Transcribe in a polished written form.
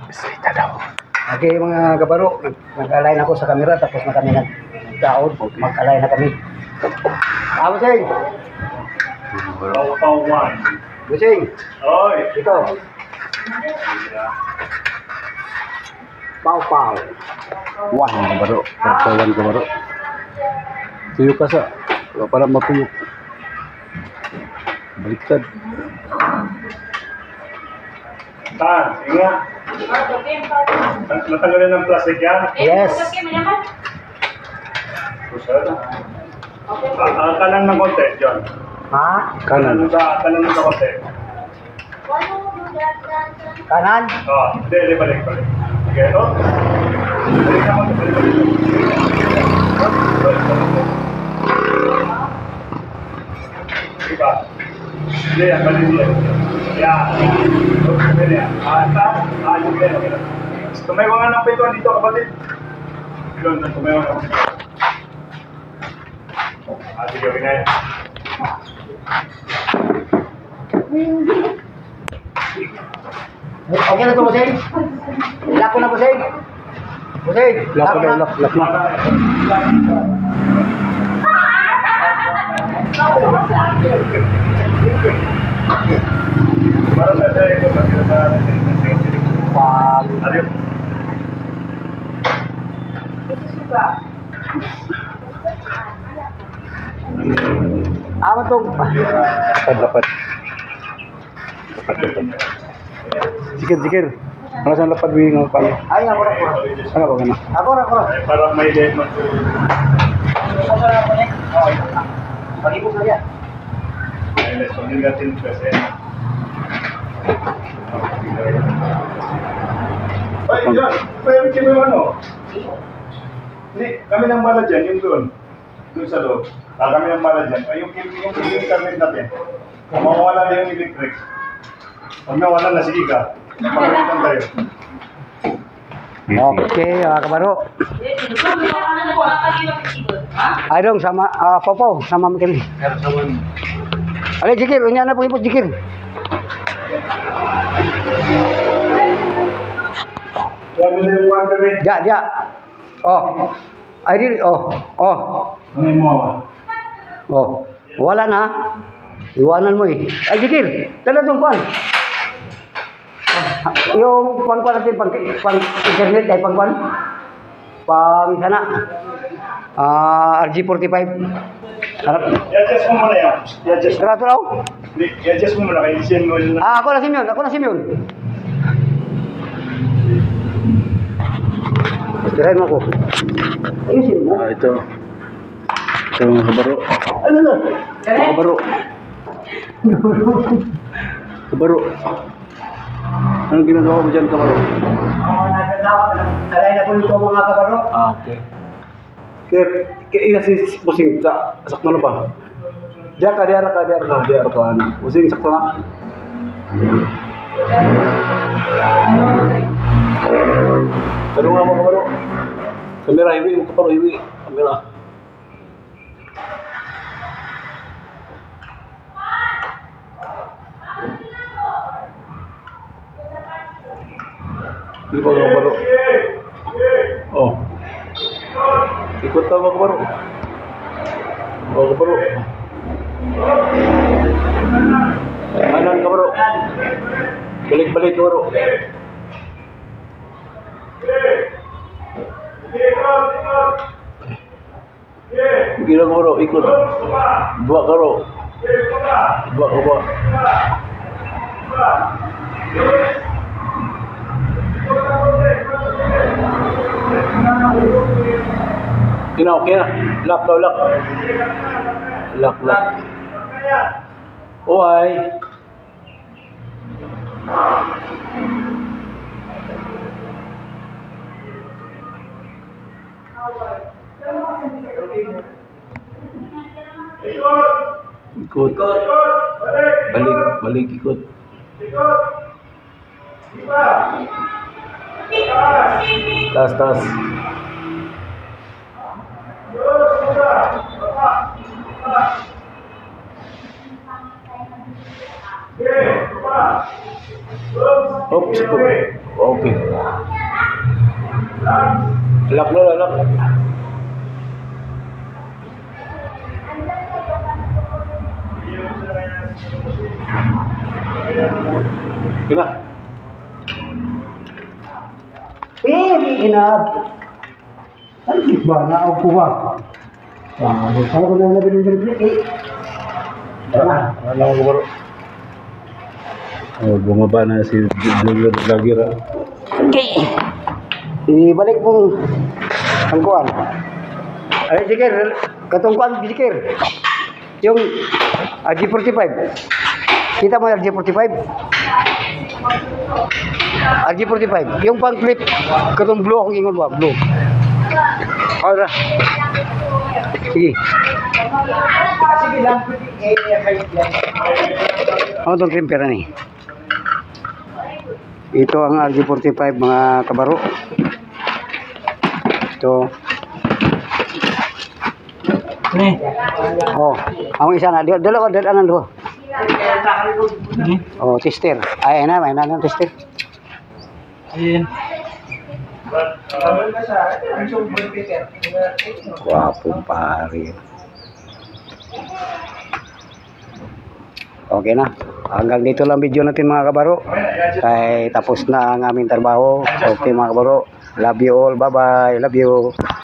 Bisita daw. Okay mga kabaro, nag-align ako sa camera tapos na kami nag-daod. Mag-align na kami. Busing! Busing! Oy! Ito. Pau-pau. Wah, mga kabaro. Pagkawan kabaro. Tuyo ka sa. Para matuyo. Baliktad. Ingat. Natanggalin ng plastic yan? Yes. Kanan ng konti, John. Ha? Kanan. Kanan ng konti. Kanan? Hindi, balik. Okay, ito. Balik na konti, balik. Diba? Hindi, balik niya. Yan. Okay, yan. Ayun din. Tumaywangan ng pintuan dito, kapatid. Tumaywangan ng pintuan. Sige, okay na yan. Okay na ito, Busing? Lock ko na, Busing? Busing! Lock na. Para sa tayo ito, Adios. Amat to. Lapad. Sikir. Ano sa lapad mo ng pala? Ay, ako na. Ano ba gana? Ako na. Para may lemon. Ako na ako na. Pag-ipog na yan. Sonin natin kasi. Ay, John, pwede kami ano? Hindi, kami nang bala dyan, yung doon. Doon sa loob. Kami nang bala dyan. Ay, yung internet natin. Kung mawawala na yung electric. Pag nawala na, sige ka. Magpapalitan tayo. Okay, kabaro. Ay dong, sama, Popo, sama mo kami. Alay, Jikir, unya na po ipot, Jikir. Sabi na yung one kami. Ja. Oh. Ay, di, oh. Ano yung mawa? Oh. Wala na. Iwanan mo eh. Ay, Jikir, tala itong kwan. Yung pang-kwan natin, pang-internet, ay pang-kwan. Pang-sana. RG45. Harap. I-adjust mo muna yan. I-adjust mo. Grato raw? I-adjust mo muna. I-send mo yun. Ako na si Mion. Tirahin mo ako. Ayusin mo. Ito. Ito mga kabaro. Ano na? Mga kabaro. Kabaro. Anong ginagawa mo dyan, kabaro? Alay na po nito mga kabaro. Okay. Kaya si Busing sakto na pa. Diya ka. Busing sakto na. Pero nga mga kabaro. Kamera, hiwi. Kamera. Hindi pa mga kabaro. Oh. Ikot na mga kabaro. Mga kabaro. Kanan kabaro. Balik kabaro. Gila kabaro, ikot. Dua kabaro. Okay na. Lock. Why? Ikot. Balik ikot. Tas. Okay, Oops. Okay. Lock na, lock. Diba? Inab. Ay, ba? Naaw ko ba? Kaya ko na nabili ng balik eh. Tara. Ano ko bro? Oh, bumaba na si Junior Vlogger. Okay. Ibalik mong ang kuwan. Ay, sikir. Katong kuwan, sikir. Yung RG45. Kita mo yung RG45? RG45. Yung pang clip. Katong blue akong ingon ba? Blue. Ora. Sige. Sige lang. Ano itong trimper ni? Ito ang RG45 mga kabaro. Ito. Oh, ang isa na dalawa dalan do. Oh, tester. Ay na, may na tester. Ayun. Guwapong pare. Okay na. Hanggang dito lang video natin mga kabaro. Kaya tapos na ang aming trabaho. Okay mga kabaro. Love you all. Bye-bye. Love you.